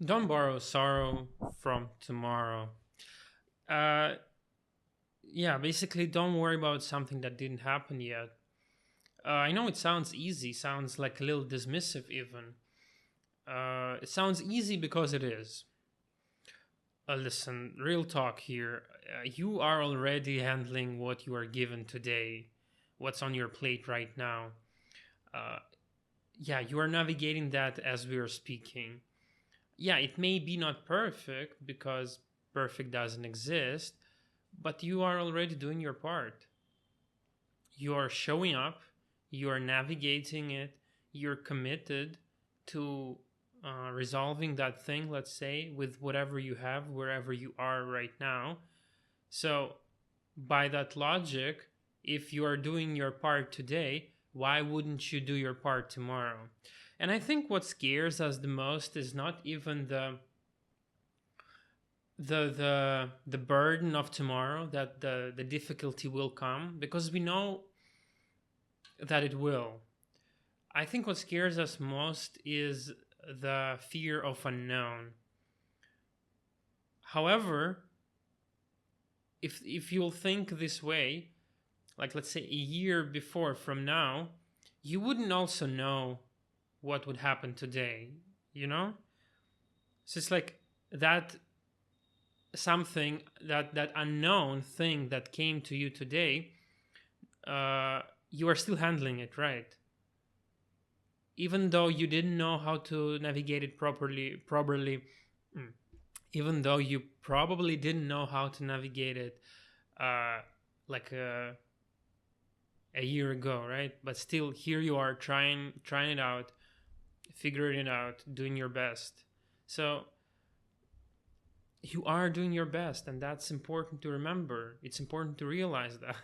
Don't borrow sorrow from tomorrow. Uh, yeah, basically, don't worry about something that didn't happen yet. I know it sounds easy, sounds like a little dismissive, even. It sounds easy because it is. Listen, real talk here. You are already handling what you are given today, what's on your plate right now. Uh, yeah, you are navigating that as we are speaking. Yeah, it may be not perfect because perfect doesn't exist, but you are already doing your part. You are showing up, you are navigating it, you're committed to resolving that thing, let's say, with whatever you have, wherever you are right now. So, by that logic, if you are doing your part today, why wouldn't you do your part tomorrow? And I think what scares us the most is not even the burden of tomorrow, that the difficulty will come, because we know that it will. I think what scares us most is the fear of unknown. However, if you'll think this way, like let's say a year before from now, you wouldn't also know what would happen today, you know? So it's like that something, that unknown thing that came to you today, you are still handling it, right? Even though you didn't know how to navigate it properly, mm, even though you probably didn't know how to navigate it uh, like a year ago, right? But still, here you are trying it out, figuring it out, doing your best. So you are doing your best, and that's important to remember. It's important to realize that.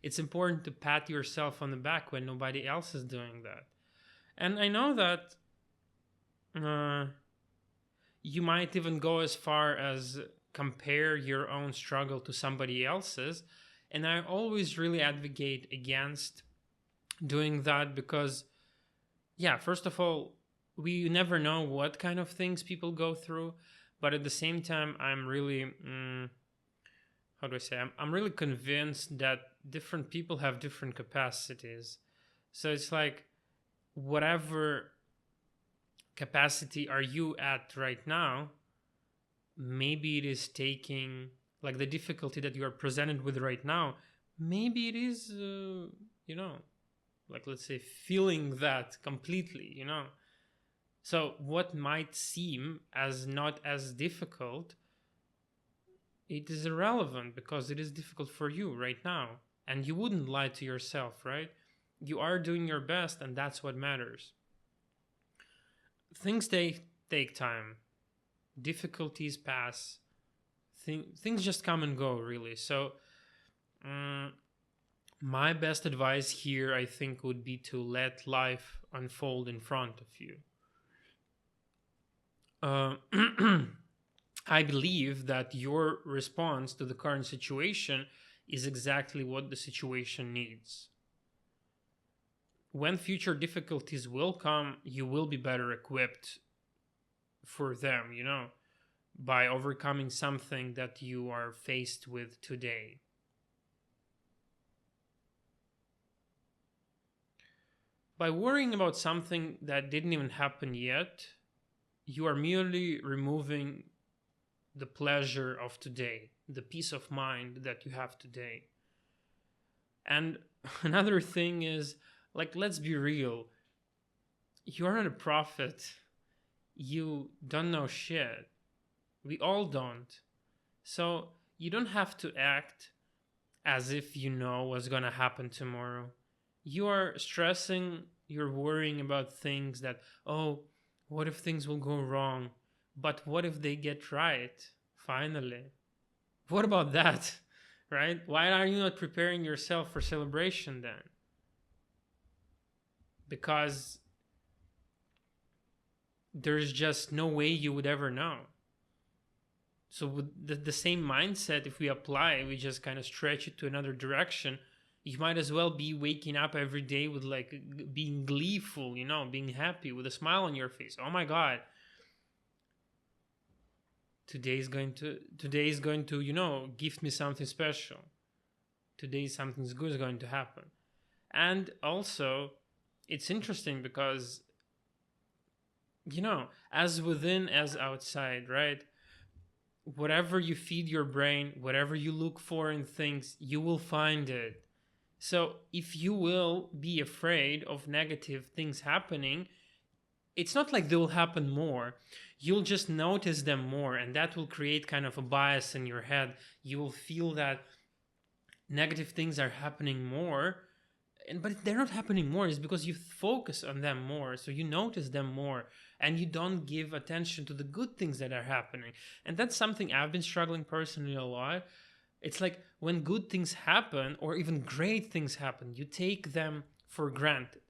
It's important to pat yourself on the back when nobody else is doing that. And I know that uh, you might even go as far as compare your own struggle to somebody else's. And I always really advocate against doing that because, yeah, first of all, we never know what kind of things people go through. But at the same time, I'm really, how do I say, I'm really convinced that different people have different capacities. So it's like, whatever capacity are you at right now, maybe it is taking, like, the difficulty that you are presented with right now, maybe it is you know like, let's say, feeling that completely, so what might seem as not as difficult, it is irrelevant because it is difficult for you right now, and you wouldn't lie to yourself, right? You are doing your best, and that's what matters. Things take time, difficulties pass, things just come and go, really. So um, my best advice here, I think, would be to let life unfold in front of you. uh, I believe that your response to the current situation is exactly what the situation needs. When future difficulties will come, you will be better equipped for them, by overcoming something that you are faced with today. By worrying about something that didn't even happen yet, you are merely removing the pleasure of today, the peace of mind that you have today. And another thing is, like, let's be real. You're not a prophet. You don't know shit. We all don't. So you don't have to act as if you know what's going to happen tomorrow. You are stressing, you're worrying about things that, oh, what if things will go wrong? But what if they get right? Finally. What about that? Right? Why are you not preparing yourself for celebration then? Because there's just no way you would ever know. So with the same mindset, if we apply, we just kind of stretch it to another direction. You might as well be waking up every day with, like, being gleeful, being happy with a smile on your face. Oh my God, today is going to gift me something special. Today something's good is going to happen. And also, it's interesting because, as within as outside, right? Whatever you feed your brain, whatever you look for in things, you will find it. So if you will be afraid of negative things happening, it's not like they will happen more. You'll just notice them more, and that will create kind of a bias in your head. You will feel that negative things are happening more, but they're not happening more. Is because you focus on them more, so you notice them more, and you don't give attention to the good things that are happening. And that's something I've been struggling personally a lot. It's like when good things happen or even great things happen, you take them for granted.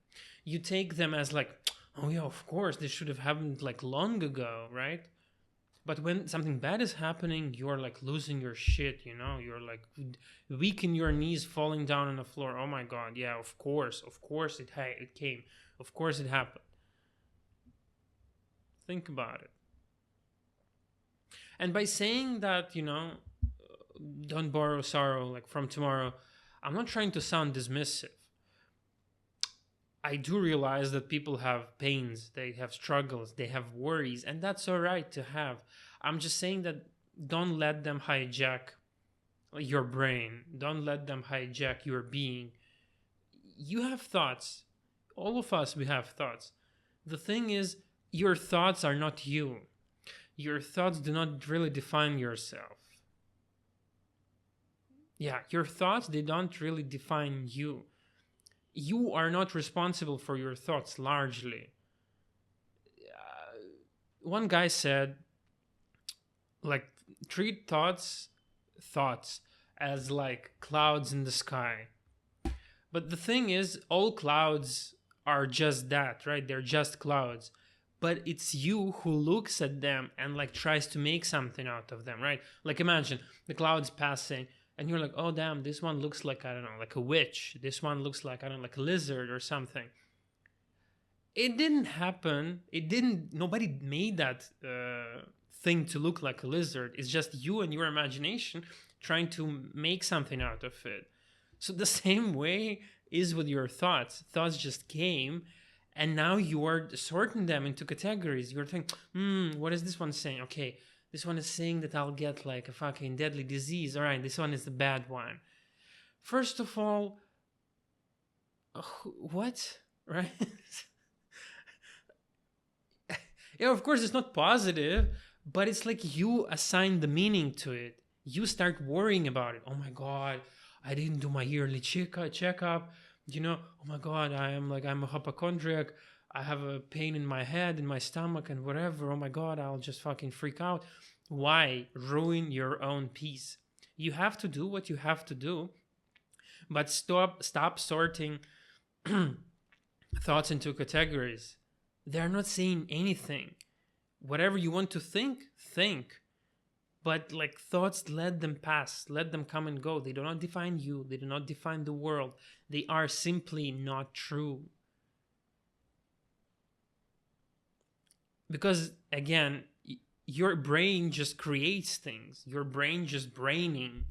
You take them as like, oh yeah, of course, this should have happened like long ago, right? But when something bad is happening, you're like losing your shit, You're like weak in your knees, falling down on the floor. Oh my God, yeah, of course it came. Of course it happened. Think about it. And by saying that, don't borrow sorrow like from tomorrow, I'm not trying to sound dismissive. I do realize that people have pains, they have struggles, they have worries, and that's all right to have. I'm just saying that don't let them hijack your brain. Don't let them hijack your being. You have thoughts. All of us, we have thoughts. The thing is, your thoughts are not you. Your thoughts do not really define yourself. Yeah, your thoughts, they don't really define you. You are not responsible for your thoughts largely. One guy said, like, treat thoughts as like clouds in the sky. But the thing is, all clouds are just that, right? They're just clouds. But it's you who looks at them and like tries to make something out of them, right? Like imagine the clouds passing and you're like, oh damn, this one looks like, I don't know, like a witch. This one looks like, I don't know, like a lizard or something. It didn't happen. Nobody made that thing to look like a lizard. It's just you and your imagination trying to make something out of it. So the same way is with your thoughts. Thoughts just came, and now you are sorting them into categories. You're thinking, what is this one saying? Okay, this one is saying that I'll get like a fucking deadly disease. All right, this one is the bad one. First of all, what? Right? Yeah, of course, it's not positive, but it's like you assign the meaning to it. You start worrying about it. Oh my God, I didn't do my yearly checkup. Oh my God, I'm a hypochondriac. I have a pain in my head, in my stomach, and whatever. Oh my God, I'll just fucking freak out. Why ruin your own peace? You have to do what you have to do, but stop sorting thoughts into categories. They're not saying anything. Whatever you want to think. But like thoughts, let them pass, let them come and go. They do not define you. They do not define the world. They are simply not true. Because again, your brain just creates things. Your brain just braining.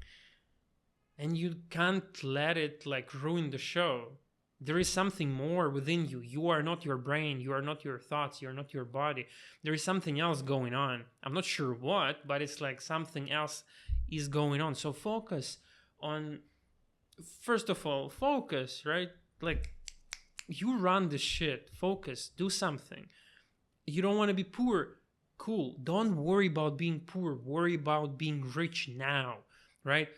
And you can't let it like ruin the show. There is something more within you. You are not your brain. You are not your thoughts. You're not your body. There is something else going on. I'm not sure what, but it's like something else is going on. So focus on, first of all, focus, right? Like you run the shit. Focus. Do something. You don't want to be poor. Cool. Don't worry about being poor. Worry about being rich now, right?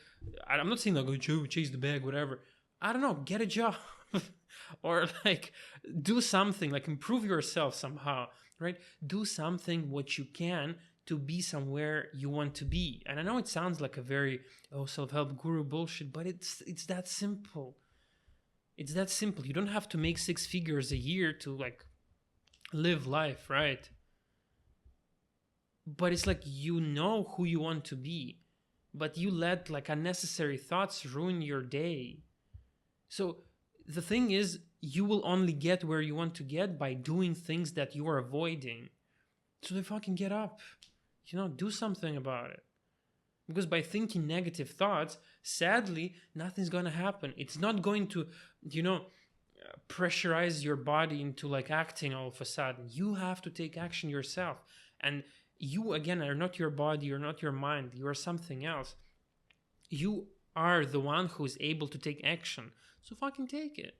I'm not saying like go chase the bag, whatever. I don't know. Get a job. Or like do something, like improve yourself somehow, right? Do something what you can to be somewhere you want to be. And I know it sounds like a very self-help guru bullshit, but it's that simple. It's that simple. You don't have to make 6 figures a year to like live life, right? But it's like you know who you want to be, but you let like unnecessary thoughts ruin your day. So the thing is, you will only get where you want to get by doing things that you are avoiding. So then fucking get up. do something about it. Because by thinking negative thoughts, sadly, nothing's going to happen. It's not going to, pressurize your body into like acting all of a sudden. You have to take action yourself. And you, again, are not your body, you're not your mind, you are something else. You are the one who is able to take action. So fucking take it.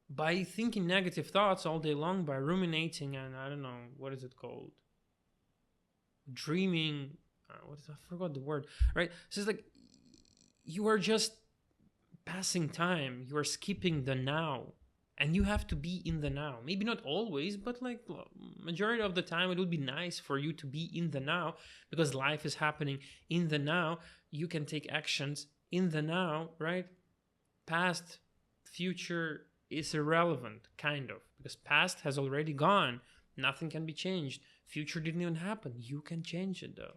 By thinking negative thoughts all day long, by ruminating, and I don't know, what is it called? Dreaming. I forgot the word, right? So it's like you are just passing time. You are skipping the now. And you have to be in the now. Maybe not always, but like majority of the time, it would be nice for you to be in the now because life is happening in the now. You can take actions in the now, right? Past, future is irrelevant, kind of, because past has already gone. Nothing can be changed. Future didn't even happen. You can change it though.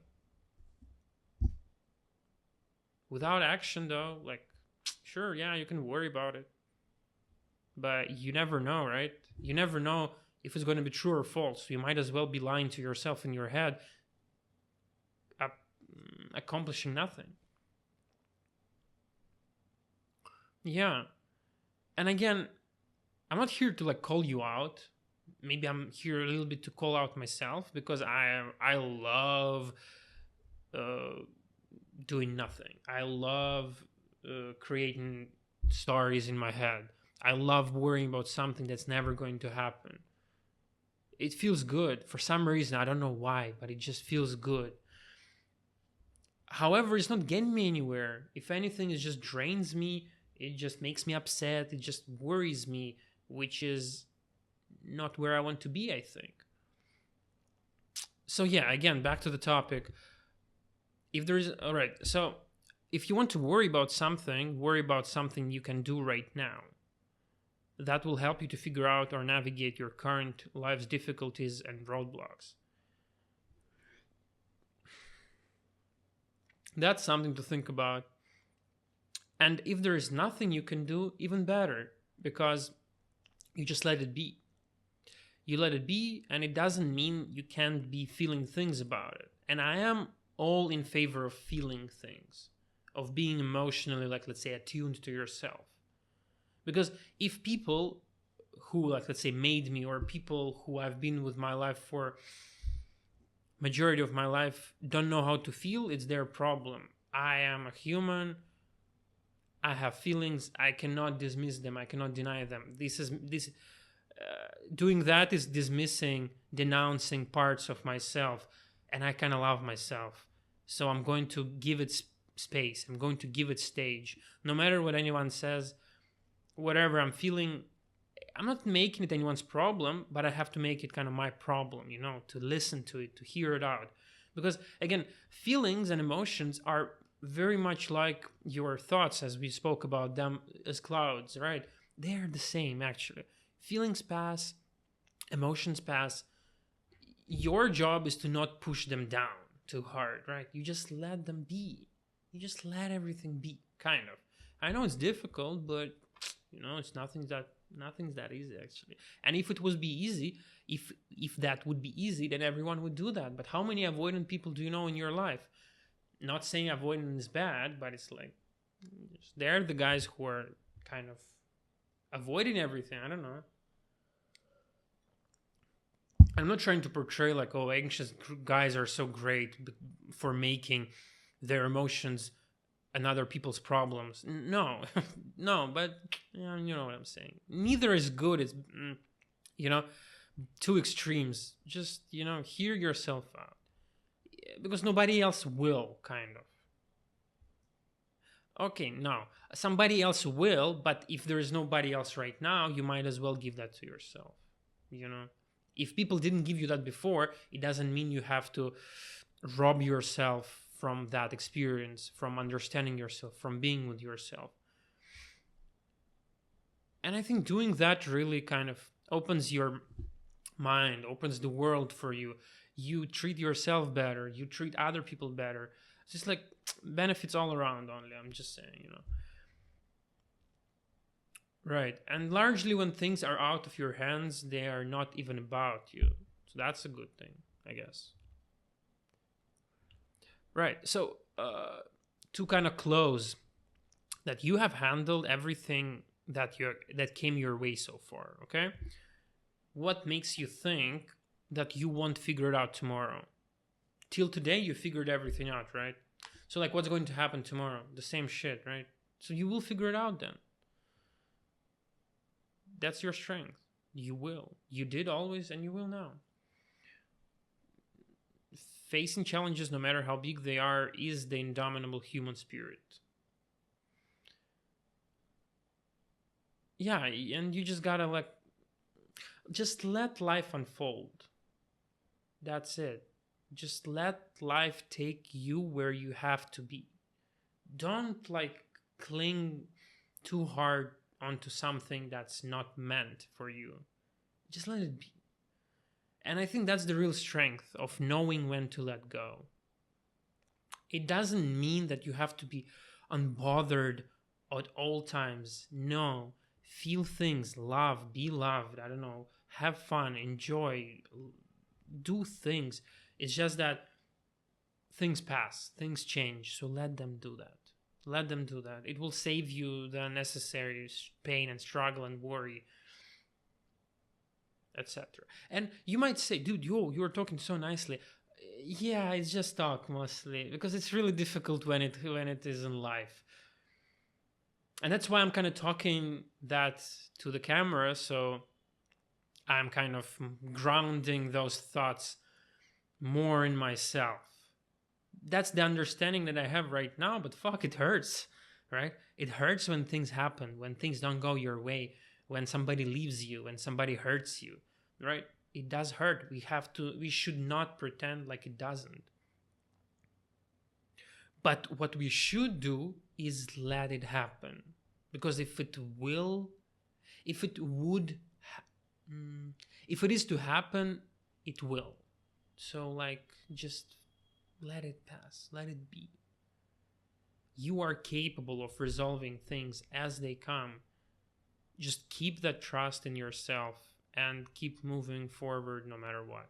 Without action though, like, sure, yeah, you can worry about it. But you never know, right? You never know if it's going to be true or false. You might as well be lying to yourself in your head, accomplishing nothing. Yeah. And again, I'm not here to like call you out. Maybe I'm here a little bit to call out myself because I love doing nothing. I love creating stories in my head. I love worrying about something that's never going to happen. It feels good. For some reason, I don't know why, but it just feels good. However, it's not getting me anywhere. If anything, it just drains me. It just makes me upset. It just worries me, which is not where I want to be, I think. So yeah, again, back to the topic. All right, so if you want to worry about something you can do right now. That will help you to figure out or navigate your current life's difficulties and roadblocks. That's something to think about. And if there is nothing you can do, even better, because you just let it be. You let it be, and it doesn't mean you can't be feeling things about it. And I am all in favor of feeling things, of being emotionally, like, let's say, attuned to yourself. Because if people who, like, let's say, made me, or people who have been with my life for majority of my life don't know how to feel, it's their problem. I am a human. I have feelings. I cannot dismiss them. I cannot deny them. Doing that is dismissing, denouncing parts of myself, and I kind of love myself. So I'm going to give it space. I'm going to give it stage. No matter what anyone says, whatever I'm feeling, I'm not making it anyone's problem, but I have to make it kind of my problem, to listen to it, to hear it out. Because again, feelings and emotions are very much like your thoughts, as we spoke about them as clouds, right? They are the same, actually. Feelings pass, emotions pass. Your job is to not push them down too hard, right? You just let them be. You just let everything be, kind of. I know it's difficult, but it's nothing's that easy, actually. And if it would be easy, if that would be easy, then everyone would do that. But how many avoidant people do you know in your life? Not saying avoidance is bad, but it's like they're the guys who are kind of avoiding everything. I don't know. I'm not trying to portray like, oh, anxious guys are so great for making their emotions and other people's problems. No, no, but you know what I'm saying. Neither is good. It's, two extremes. Just, hear yourself out. Because nobody else will, kind of. Okay, no. Somebody else will, but if there is nobody else right now, you might as well give that to yourself. If people didn't give you that before, it doesn't mean you have to rob yourself from that experience, from understanding yourself, from being with yourself. And I think doing that really kind of opens your mind, opens the world for you. You treat yourself better, you treat other people better. It's just like benefits all around only, I'm just saying, Right. And largely when things are out of your hands, they are not even about you. So that's a good thing, I guess. Right. So to kind of close, that you have handled everything that came your way so far. Okay. What makes you think that you won't figure it out tomorrow? Till today, you figured everything out, right? So like, what's going to happen tomorrow? The same shit, right? So you will figure it out then. That's your strength. You will. You did always, and you will now. Facing challenges, no matter how big they are, is the indomitable human spirit. Yeah, and you just gotta like, just let life unfold. That's it. Just let life take you where you have to be. Don't like cling too hard onto something that's not meant for you. Just let it be. And I think that's the real strength of knowing when to let go. It doesn't mean that you have to be unbothered at all times. No. Feel things, love, be loved, I don't know, have fun, enjoy, do things. It's just that things pass, things change. So let them do that. Let them do that. It will save you the unnecessary pain and struggle and worry, etc. And you might say, dude, you're talking so nicely. Yeah, it's just talk mostly because it's really difficult when it is in life. And that's why I'm kind of talking that to the camera. So I'm kind of grounding those thoughts more in myself. That's the understanding that I have right now, but fuck, it hurts, right? It hurts when things happen, when things don't go your way, when somebody leaves you, when somebody hurts you, right? It does hurt. We should not pretend like it doesn't. But what we should do is let it happen. Because if it is to happen, it will. So like, just let it pass, let it be. You are capable of resolving things as they come. Just keep that trust in yourself and keep moving forward no matter what.